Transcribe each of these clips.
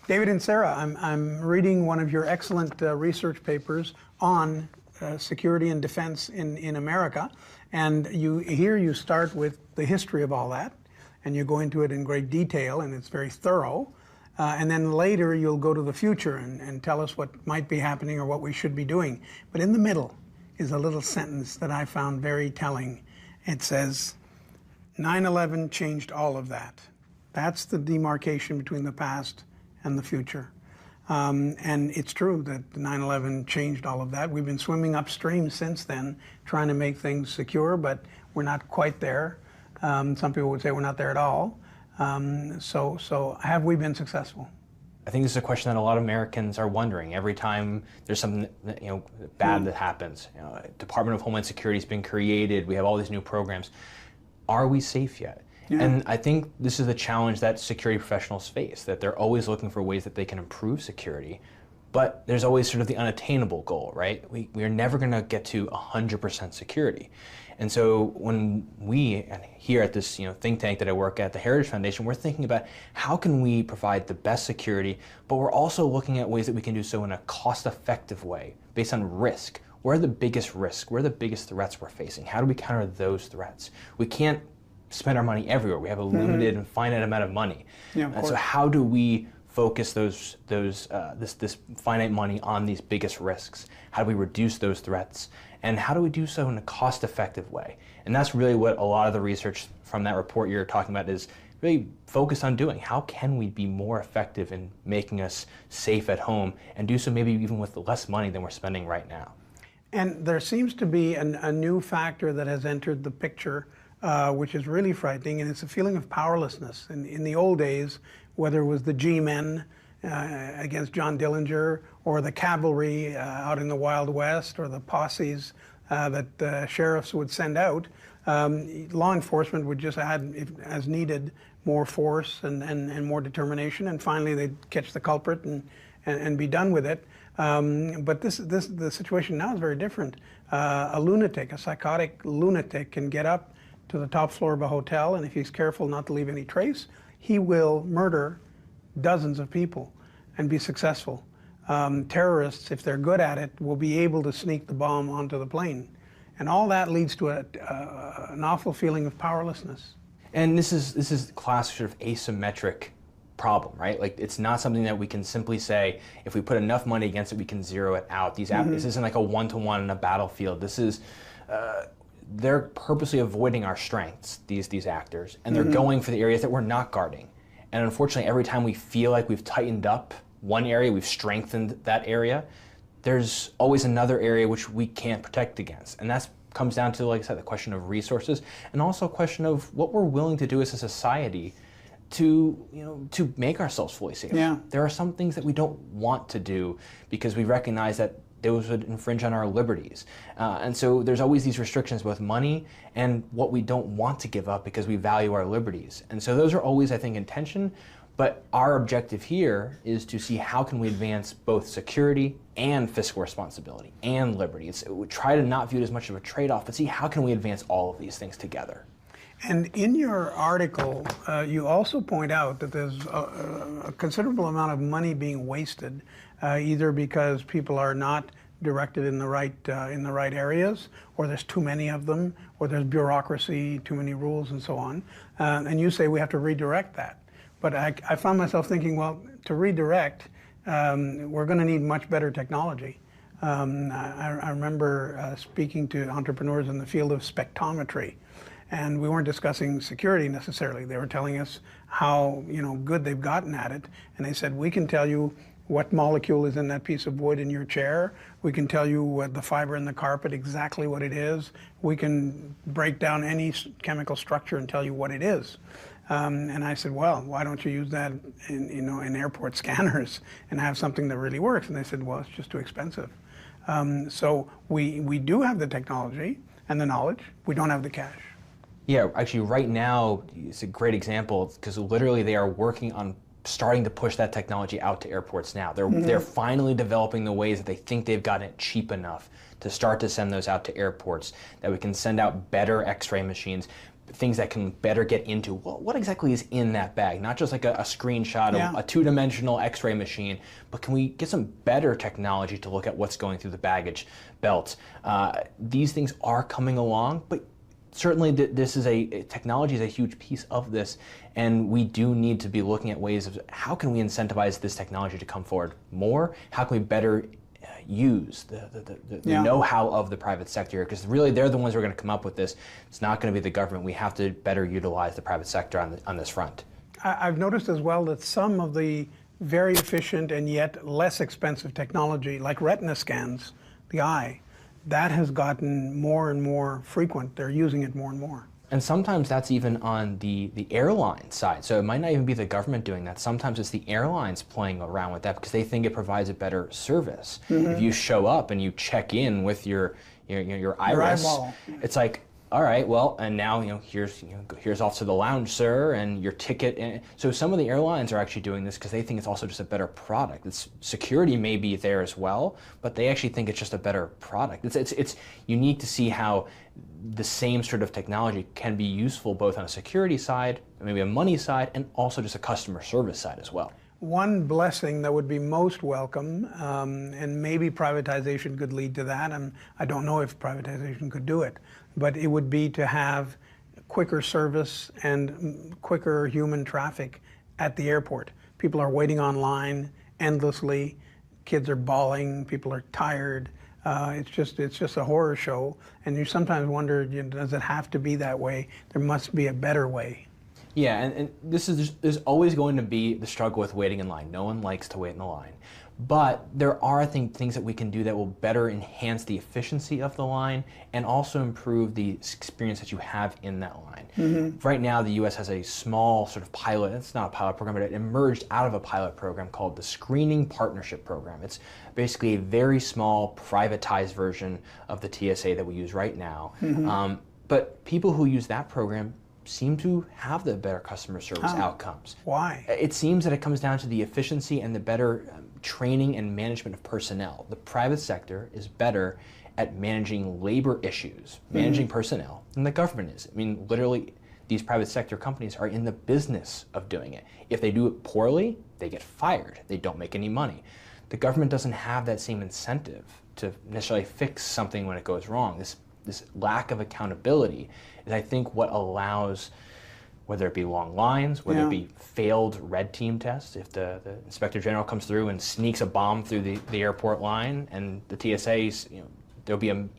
David Inserra, I'm reading one of your excellent research papers on security and defense in America, and you start with the history of all that, and you go into it in great detail, and it's very thorough, and then later you'll go to the future and tell us what might be happening or what we should be doing. But in the middle is a little sentence that I found very telling. It says, 9/11 changed all of that. That's the demarcation between the past and the future. And it's true that 9/11 changed all of that. We've been swimming upstream since then, trying to make things secure, but we're not quite there. Some people would say we're not there at all. So have we been successful? I think this is a question that a lot of Americans are wondering every time there's something bad that happens. Department of Homeland Security has been created. We have all these new programs. Are we safe yet? Yeah. And I think this is the challenge that security professionals face, that they're always looking for ways that they can improve security, but there's always sort of the unattainable goal, right? We're never going to get to 100% security. And so when we, here at this think tank that I work at, the Heritage Foundation, we're thinking about how can we provide the best security, but we're also looking at ways that we can do so in a cost-effective way, based on risk. Where are the biggest risks? Where are the biggest threats we're facing? How do we counter those threats? We can't spend our money everywhere. We have a limited and finite amount of money. Yeah, and so how do we focus this finite money on these biggest risks? How do we reduce those threats? And how do we do so in a cost-effective way? And that's really what a lot of the research from that report you're talking about is really focused on doing. How can we be more effective in making us safe at home and do so maybe even with less money than we're spending right now? And there seems to be a new factor that has entered the picture, which is really frightening, and it's a feeling of powerlessness. In the old days, whether it was the G-men against John Dillinger, or the cavalry out in the Wild West, or the posses that sheriffs would send out, law enforcement would just add, as needed, more force and more determination, and finally they'd catch the culprit and be done with it. But the situation now is very different. A lunatic, a psychotic lunatic, can get up to the top floor of a hotel, and if he's careful not to leave any trace, he will murder dozens of people and be successful. Terrorists, if they're good at it, will be able to sneak the bomb onto the plane. And all that leads to an awful feeling of powerlessness. And this is classic sort of asymmetric problem, right? Like, it's not something that we can simply say, if we put enough money against it, we can zero it out. This isn't like a one-to-one in a battlefield. This is, they're purposely avoiding our strengths, these actors, and they're going for the areas that we're not guarding. And unfortunately, every time we feel like we've tightened up one area, we've strengthened that area, there's always another area which we can't protect against. And that comes down to, like I said, the question of resources, and also a question of what we're willing to do as a society to make ourselves fully safe. Yeah. There are some things that we don't want to do because we recognize that those would infringe on our liberties. And so there's always these restrictions, both money and what we don't want to give up because we value our liberties. And so those are always, I think, in tension. But our objective here is to see how can we advance both security and fiscal responsibility and liberty. We try to not view it as much of a trade-off, but see how can we advance all of these things together. And in your article, you also point out that there's a considerable amount of money being wasted, either because people are not directed in the right areas, or there's too many of them, or there's bureaucracy, too many rules, and so on. And you say we have to redirect that. But I found myself thinking, well, to redirect, we're going to need much better technology. I remember speaking to entrepreneurs in the field of spectrometry. And we weren't discussing security necessarily. They were telling us how good they've gotten at it. And they said, we can tell you what molecule is in that piece of wood in your chair. We can tell you what the fiber in the carpet, exactly what it is. We can break down any chemical structure and tell you what it is. And I said, well, why don't you use that in airport scanners and have something that really works? And they said, well, it's just too expensive. So we do have the technology and the knowledge. We don't have the cash. Yeah, actually right now, it's a great example because literally they are working on starting to push that technology out to airports now. They're finally developing the ways that they think they've gotten it cheap enough to start to send those out to airports, that we can send out better X-ray machines, things that can better get into what exactly is in that bag, not just like a screenshot Yeah. of a two-dimensional x-ray machine, but can we get some better technology to look at what's going through the baggage belts? These things are coming along, but certainly this is technology is a huge piece of this, and we do need to be looking at ways of how can we incentivize this technology to come forward more? How can we better use the know-how of the private sector, because really they're the ones who are going to come up with this. It's not going to be the government. We have to better utilize the private sector on this front. I've noticed as well that some of the very efficient and yet less expensive technology, like retina scans, the eye, that has gotten more and more frequent. They're using it more and more. And sometimes that's even on the airline side. So it might not even be the government doing that. Sometimes it's the airlines playing around with that because they think it provides a better service. If you show up and you check in with your iris, eyeball. it's like, all right, well, and now here's off to the lounge, sir, and your ticket. And so some of the airlines are actually doing this because they think it's also just a better product. It's security may be there as well, but they actually think it's just a better product. It's unique to see how the same sort of technology can be useful both on a security side, maybe a money side, and also just a customer service side as well. One blessing that would be most welcome, and maybe privatization could lead to that, and I don't know if privatization could do it, but it would be to have quicker service and quicker human traffic at the airport. People are waiting online endlessly, kids are bawling, people are tired. It's just a horror show, and you sometimes wonder, does it have to be that way? There must be a better way. Yeah, and there's always going to be the struggle with waiting in line. No one likes to wait in the line. But there are, I think, things that we can do that will better enhance the efficiency of the line and also improve the experience that you have in that line. Right now, the U.S. has a small sort of pilot, it's not a pilot program, but it emerged out of a pilot program called the Screening Partnership Program. It's basically a very small, privatized version of the TSA that we use right now. But people who use that program seem to have the better customer service outcomes. Why? It seems that it comes down to the efficiency and the better training and management of personnel. The private sector is better at managing labor issues, managing personnel, than the government is. I mean, literally, these private sector companies are in the business of doing it. If they do it poorly, they get fired. They don't make any money. The government doesn't have that same incentive to necessarily fix something when it goes wrong. This lack of accountability is, I think, what allows, whether it be long lines, whether it be failed red team tests, if the inspector general comes through and sneaks a bomb through the airport line, and the TSA's, there'll be an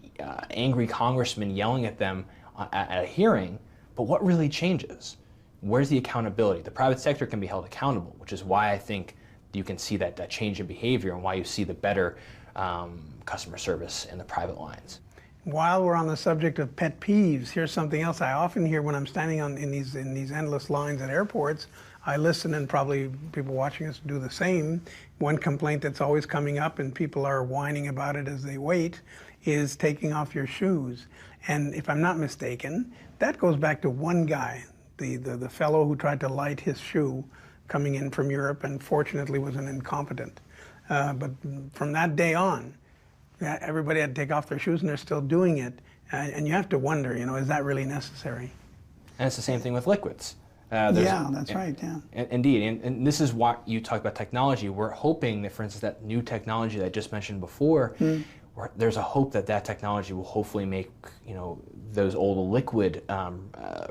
angry congressman yelling at them at a hearing, but what really changes? Where's the accountability? The private sector can be held accountable, which is why I think you can see that change in behavior and why you see the better customer service in the private lines. While we're on the subject of pet peeves, here's something else I often hear when I'm standing in these endless lines at airports. I listen, and probably people watching us do the same. One complaint that's always coming up, and people are whining about it as they wait, is taking off your shoes. And if I'm not mistaken, that goes back to one guy, the fellow who tried to light his shoe coming in from Europe, and fortunately was an incompetent. But from that day on, everybody had to take off their shoes, and they're still doing it. And you have to wonder, is that really necessary? And it's the same thing with liquids. Yeah, that's right, yeah. Indeed, and this is what you talk about technology. We're hoping that, for instance, that new technology that I just mentioned before, there's a hope that technology will hopefully make those old liquid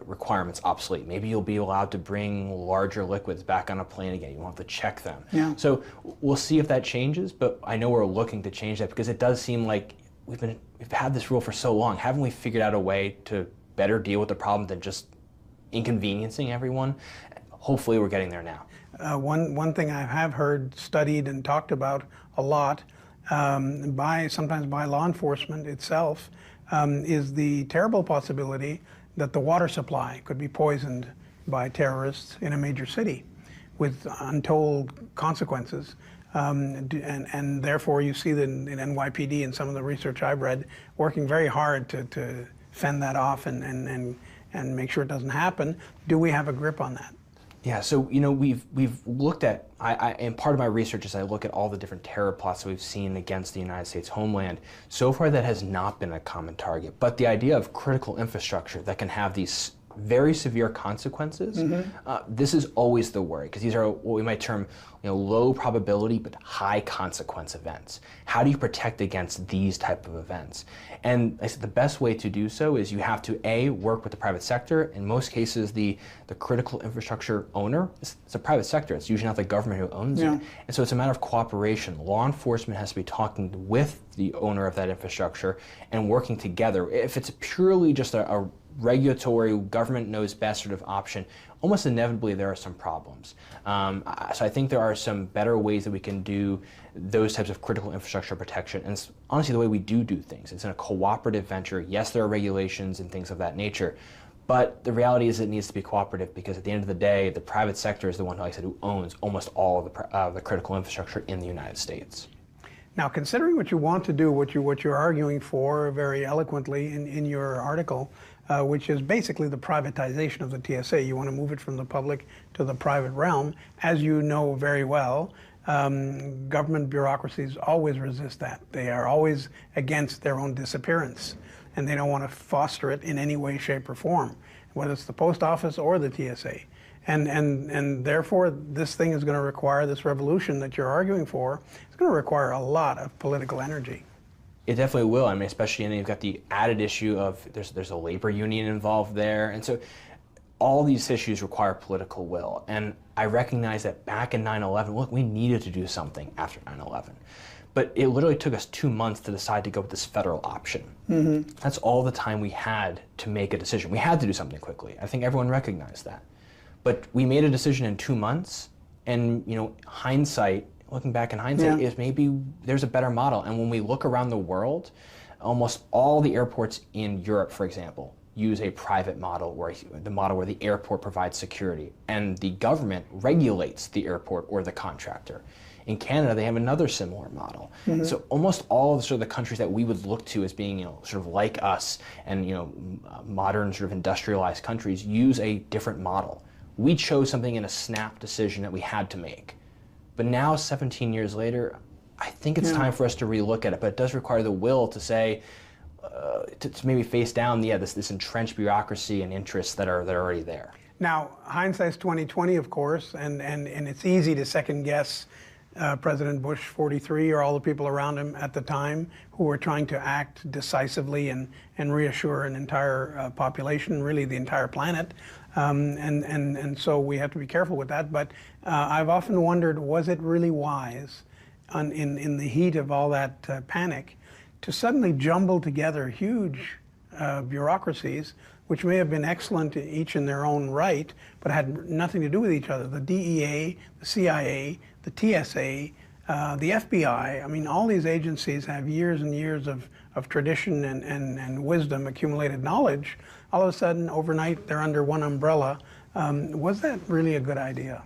requirements obsolete. Maybe you'll be allowed to bring larger liquids back on a plane again. You won't have to check them. Yeah. So we'll see if that changes, but I know we're looking to change that because it does seem like we've had this rule for so long. Haven't we figured out a way to better deal with the problem than just inconveniencing everyone? Hopefully we're getting there now. One thing I have heard studied and talked about a lot, sometimes by law enforcement itself, is the terrible possibility that the water supply could be poisoned by terrorists in a major city with untold consequences. And therefore you see that in NYPD and some of the research I've read working very hard to fend that off and make sure it doesn't happen. Do we have a grip on that? Yeah, so we've looked at, and part of my research is I look at all the different terror plots that we've seen against the United States homeland. So far that has not been a common target, but the idea of critical infrastructure that can have these very severe consequences, this is always the worry, because these are what we might term low probability but high consequence events. How do you protect against these type of events? And I said the best way to do so is you have to A, work with the private sector. In most cases, the critical infrastructure owner, it's a private sector. It's usually not the government who owns it. And so it's a matter of cooperation. Law enforcement has to be talking with the owner of that infrastructure and working together. If it's purely just a regulatory, government knows best sort of option, almost inevitably there are some problems. So I think there are some better ways that we can do those types of critical infrastructure protection. And it's honestly the way we do things. It's in a cooperative venture. Yes, there are regulations and things of that nature, but the reality is it needs to be cooperative, because at the end of the day, the private sector is the one, like I said, who owns almost all of the critical infrastructure in the United States. Now, considering what you want to do, what you're arguing for very eloquently in your article, which is basically the privatization of the TSA. You want to move it from the public to the private realm. As you know very well, government bureaucracies always resist that. They are always against their own disappearance, and they don't want to foster it in any way, shape, or form, whether it's the post office or the TSA. And therefore, this thing is going to require, this revolution that you're arguing for, it's going to require a lot of political energy. It definitely will. I mean, especially, and you've got the added issue of there's a labor union involved there, and so all these issues require political will. And I recognize that back in 9/11, look, we needed to do something after 9/11, but it literally took us 2 months to decide to go with this federal option. That's all the time we had to make a decision. We had to do something quickly. I think everyone recognized that, but we made a decision in 2 months, and hindsight. Looking back in hindsight, is maybe there's a better model. And when we look around the world, almost all the airports in Europe, for example, use a private model, where the model where the airport provides security and the government regulates the airport or the contractor. In Canada, they have another similar model. So almost all of the countries that we would look to as being sort of like us and modern sort of industrialized countries use a different model. We chose something in a snap decision that we had to make. But now, 17 years later, I think it's time for us to relook at it. But it does require the will to say, to maybe face down, this entrenched bureaucracy and interests that are already there. Now, hindsight's 2020, of course, and it's easy to second guess President Bush 43 or all the people around him at the time who were trying to act decisively and reassure an entire population, really the entire planet. And so we have to be careful with that. But I've often wondered, was it really wise in the heat of all that panic to suddenly jumble together huge bureaucracies, which may have been excellent each in their own right, but had nothing to do with each other? The DEA, the CIA, the TSA, the FBI. I mean, all these agencies have years and years of tradition and wisdom, accumulated knowledge. All of a sudden, overnight, they're under one umbrella. Was that really a good idea?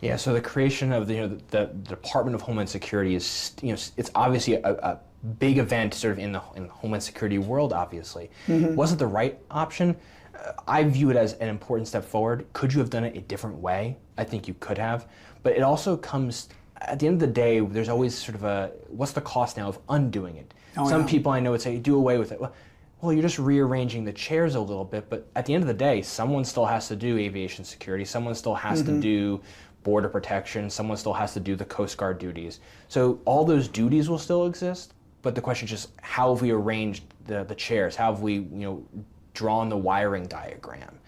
Yeah, so the creation of the Department of Homeland Security is, it's obviously a big event sort of in the Homeland Security world, obviously. Was it the right option? I view it as an important step forward. Could you have done it a different way? I think you could have. But it also comes, at the end of the day, there's always sort of what's the cost now of undoing it? Some people I know would say, do away with it. Well, you're just rearranging the chairs a little bit, but at the end of the day, someone still has to do aviation security, someone still has to do border protection, someone still has to do the Coast Guard duties. So all those duties will still exist, but the question is just how have we arranged the chairs? How have we drawn the wiring diagram?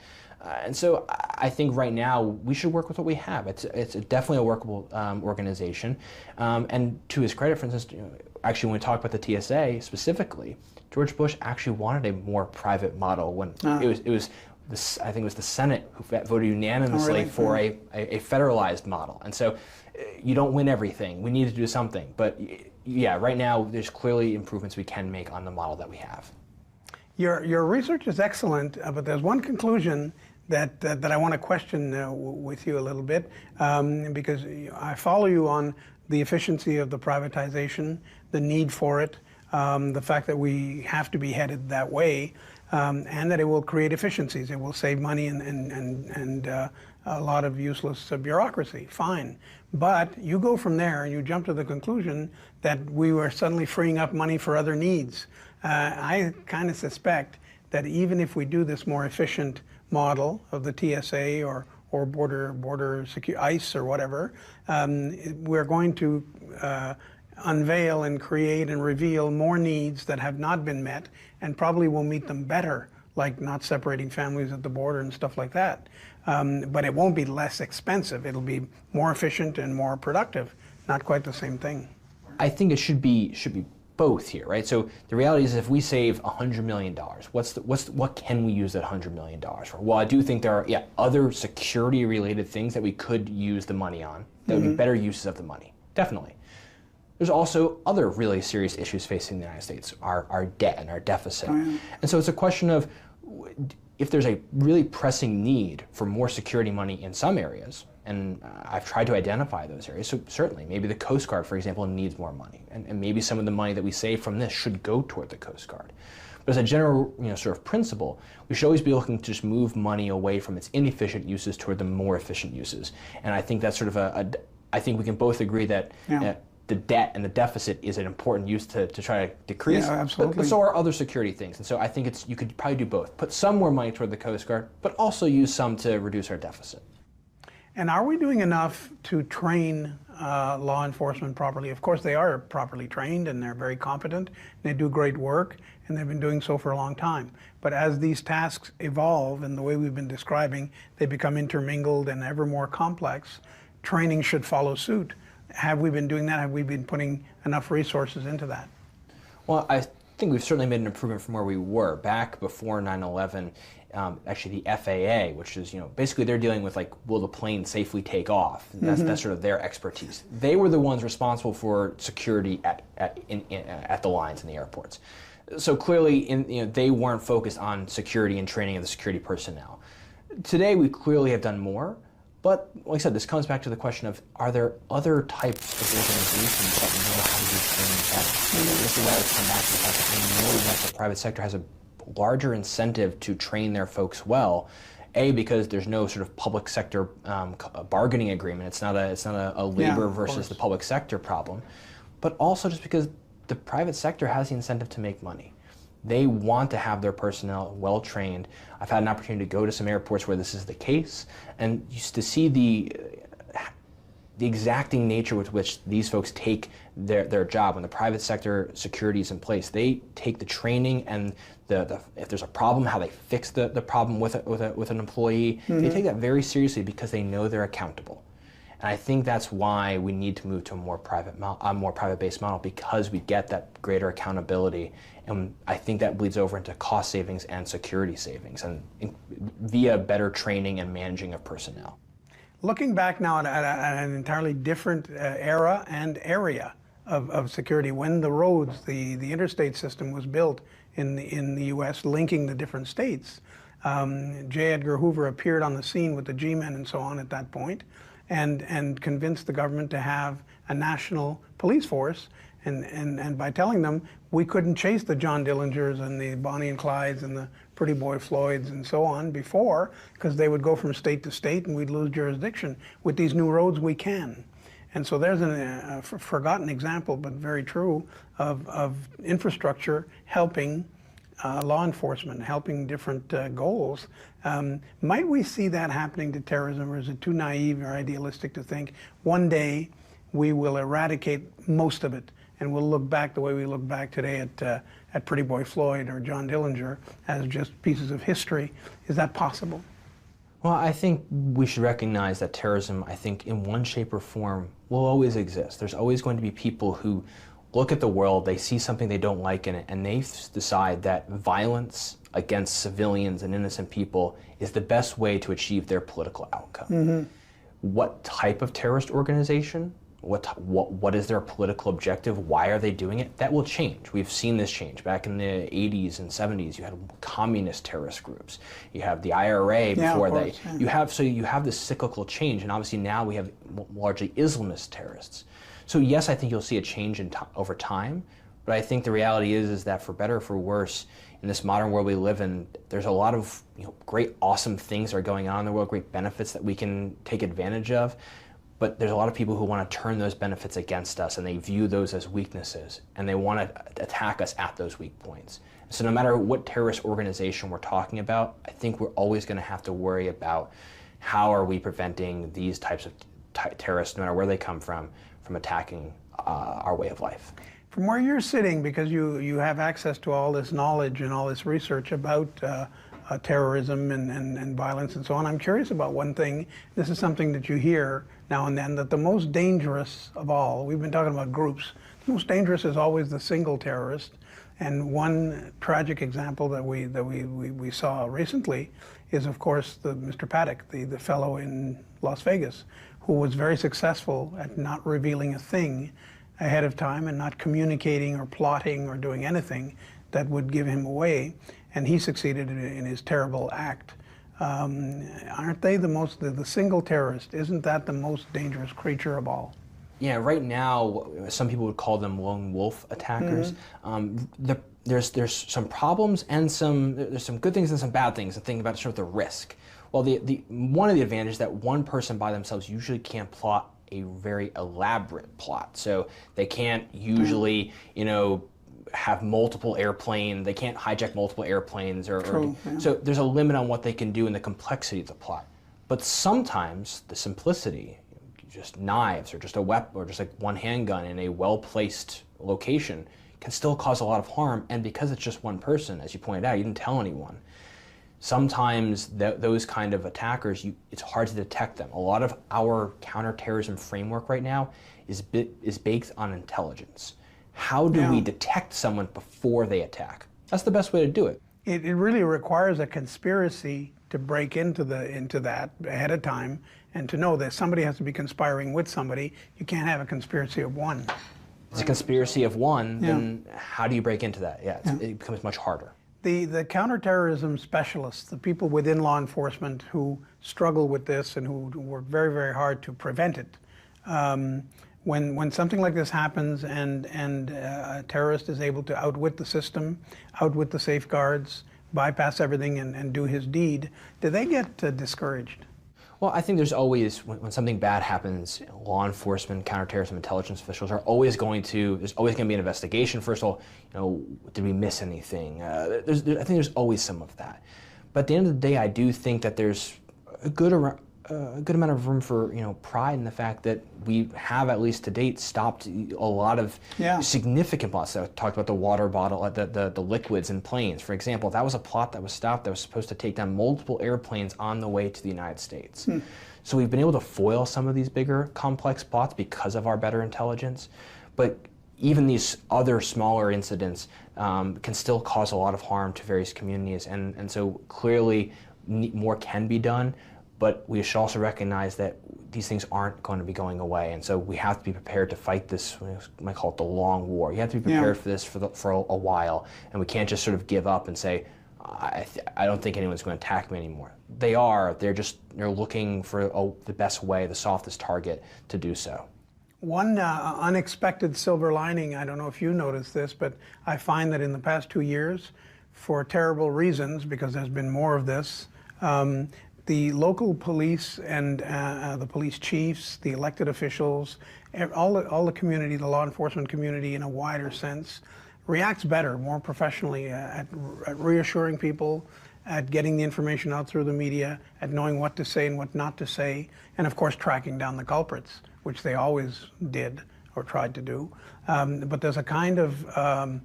And so I think right now we should work with what we have. It's definitely a workable organization. And to his credit, for instance, actually when we talk about the TSA specifically, George Bush actually wanted a more private model when it was I think it was the Senate who voted unanimously for a federalized model. And so you don't win everything. We need to do something. But yeah, right now there's clearly improvements we can make on the model that we have. Your research is excellent, but there's one conclusion that I want to question with you a little bit, because I follow you on the efficiency of the privatization, the need for it, the fact that we have to be headed that way, and that it will create efficiencies. It will save money and a lot of useless bureaucracy. Fine. But you go from there and you jump to the conclusion that we were suddenly freeing up money for other needs. I kind of suspect that even if we do this more efficient, model of the TSA or border ICE or whatever, we're going to unveil and create and reveal more needs that have not been met, and probably will meet them better, like not separating families at the border and stuff like that. But it won't be less expensive. It'll be more efficient and more productive. Not quite the same thing. I think it should be both here, right? So the reality is, if we save $100 million, what can we use that $100 million for? Well, I do think there are other security-related things that we could use the money on that would be better uses of the money, definitely. There's also other really serious issues facing the United States, our debt and our deficit. Oh, yeah. And so it's a question of, if there's a really pressing need for more security money in some areas, and I've tried to identify those areas, so certainly maybe the Coast Guard, for example, needs more money, and maybe some of the money that we save from this should go toward the Coast Guard. But as a general sort of principle, we should always be looking to just move money away from its inefficient uses toward the more efficient uses. And I think that's sort of I think we can both agree that the debt and the deficit is an important use to try to decrease. Yeah, absolutely. But so are other security things. And so I think you could probably do both. Put some more money toward the Coast Guard, but also use some to reduce our deficit. And are we doing enough to train law enforcement properly? Of course, they are properly trained and they're very competent. They do great work, and they've been doing so for a long time. But as these tasks evolve in the way we've been describing, they become intermingled and ever more complex. Training should follow suit. Have we been doing that? Have we been putting enough resources into that? Well, I think we've certainly made an improvement from where we were back before 9/11. Actually, the FAA, which is basically they're dealing with will the plane safely take off? That's sort of their expertise. They were the ones responsible for security at the lines in the airports. So clearly, they weren't focused on security and training of the security personnel. Today, we clearly have done more. But like I said, this comes back to the question of, are there other types of organizations that know how to do training better? This is why I come back to the fact that we know that the private sector has a larger incentive to train their folks well. Because there's no sort of public sector bargaining agreement. It's not a labor versus the public sector problem. But also just because the private sector has the incentive to make money. They want to have their personnel well trained. I've had an opportunity to go to some airports where this is the case, and just to see the exacting nature with which these folks take their job. When the private sector security is in place, they take the training and if there's a problem, how they fix the problem with an employee. They take that very seriously because they know they're accountable. And I think that's why we need to move to a more private-based model, because we get that greater accountability, and I think that bleeds over into cost savings and security savings, and via better training and managing of personnel. Looking back now at an entirely different era and area of security, when the roads, the interstate system was built in the U.S., linking the different states, J. Edgar Hoover appeared on the scene with the G-men and so on at that point, and convinced the government to have a national police force, and by telling them we couldn't chase the John Dillingers and the Bonnie and Clydes and the Pretty Boy Floyds and so on before, because they would go from state to state and we'd lose jurisdiction. With these new roads, we can. And so there's a forgotten example, but very true, of infrastructure helping law enforcement, helping different goals. Might we see that happening to terrorism, or is it too naive or idealistic to think one day we will eradicate most of it and we'll look back the way we look back today at Pretty Boy Floyd or John Dillinger as just pieces of history? Is that possible? Well, I think we should recognize that terrorism, I think, in one shape or form will always exist. There's always going to be people who look at the world, they see something they don't like in it, and they decide that violence against civilians and innocent people is the best way to achieve their political outcome. What type of terrorist organization? What is their political objective? Why are they doing it? That will change. We've seen this change. Back in the 80s and 70s, you had communist terrorist groups. You have the IRA before you have this cyclical change, and obviously now we have largely Islamist terrorists. So yes, I think you'll see a change over time, but I think the reality is that for better or for worse, in this modern world we live in, there's a lot of great, awesome things that are going on in the world, great benefits that we can take advantage of. but there's a lot of people who want to turn those benefits against us, and they view those as weaknesses, and they want to attack us at those weak points. So no matter what terrorist organization we're talking about, I think we're always going to have to worry about how are we preventing these types of terrorists, no matter where they come from attacking our way of life. From where you're sitting, because you have access to all this knowledge and all this research about terrorism and violence and so on, I'm curious about one thing. This is something that you hear now and then, that the most dangerous of all, we've been talking about groups, the most dangerous is always the single terrorist. And one tragic example that we saw recently is, of course, Mr. Paddock, the fellow in Las Vegas, who was very successful at not revealing a thing ahead of time and not communicating or plotting or doing anything that would give him away. And he succeeded in his terrible act. Aren't they the single terrorist, isn't that the most dangerous creature of all? Yeah, right now, some people would call them lone wolf attackers. There's some problems and there's some good things and some bad things, and think about sort of the risk. Well, one of the advantages that one person by themselves usually can't plot a very elaborate plot. So they can't usually, have multiple airplanes. They can't hijack multiple airplanes. So there's a limit on what they can do in the complexity of the plot. But sometimes the simplicity, just knives or just a weapon or just like one handgun in a well-placed location, can still cause a lot of harm. And because it's just one person, as you pointed out, you didn't tell anyone. Sometimes those kind of attackers, it's hard to detect them. A lot of our counterterrorism framework right now is based on intelligence. How do we detect someone before they attack? That's the best way to do it. It really requires a conspiracy to break into that ahead of time, and to know that somebody has to be conspiring with somebody. You can't have a conspiracy of one. If it's a conspiracy of one, then how do you break into that? It becomes much harder. The counterterrorism specialists, the people within law enforcement who struggle with this and who work very, very hard to prevent it, when something like this happens and a terrorist is able to outwit the system, outwit the safeguards, bypass everything and do his deed, do they get discouraged? Well, I think there's always, when something bad happens, law enforcement, counterterrorism intelligence officials are always there's always going to be an investigation. First of all, did we miss anything? I think there's always some of that. But at the end of the day, I do think that there's a good amount of room for pride in the fact that we have, at least to date, stopped a lot of significant plots. So I talked about the water bottle, the liquids in planes, for example. That was a plot that was stopped that was supposed to take down multiple airplanes on the way to the United States. So we've been able to foil some of these bigger, complex plots because of our better intelligence. But even these other smaller incidents can still cause a lot of harm to various communities. And so clearly more can be done. But we should also recognize that these things aren't going to be going away, and so we have to be prepared to fight this. We might call it the long war. You have to be prepared for this for a while, and we can't just sort of give up and say, I don't think anyone's going to attack me anymore. They are. They're looking for the best way, the softest target to do so. One unexpected silver lining, I don't know if you noticed this, but I find that in the past 2 years, for terrible reasons, because there's been more of this, the local police and the police chiefs, the elected officials, all the community, the law enforcement community in a wider sense, reacts better, more professionally at reassuring people, at getting the information out through the media, at knowing what to say and what not to say, and of course tracking down the culprits, which they always did or tried to do. But there's a kind of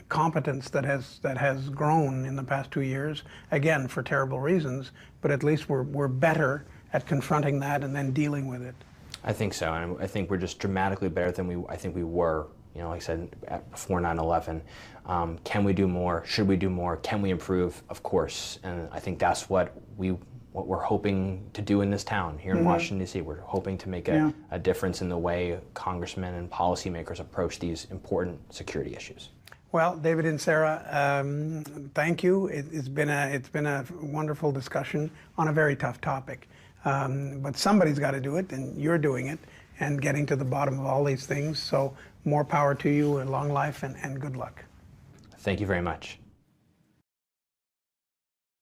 competence that has grown in the past 2 years, again for terrible reasons, but at least we're better at confronting that and then dealing with it. I think so, and I think we're just dramatically better than we were. Like I said, before 9/11. Can we do more? Should we do more? Can we improve? Of course, and I think that's what we're hoping to do in this town here in Washington, D.C. We're hoping to make a difference in the way congressmen and policymakers approach these important security issues. Well, David Inserra, thank you. It's been a wonderful discussion on a very tough topic. But somebody's got to do it, and you're doing it, and getting to the bottom of all these things. So more power to you, and long life, and good luck. Thank you very much.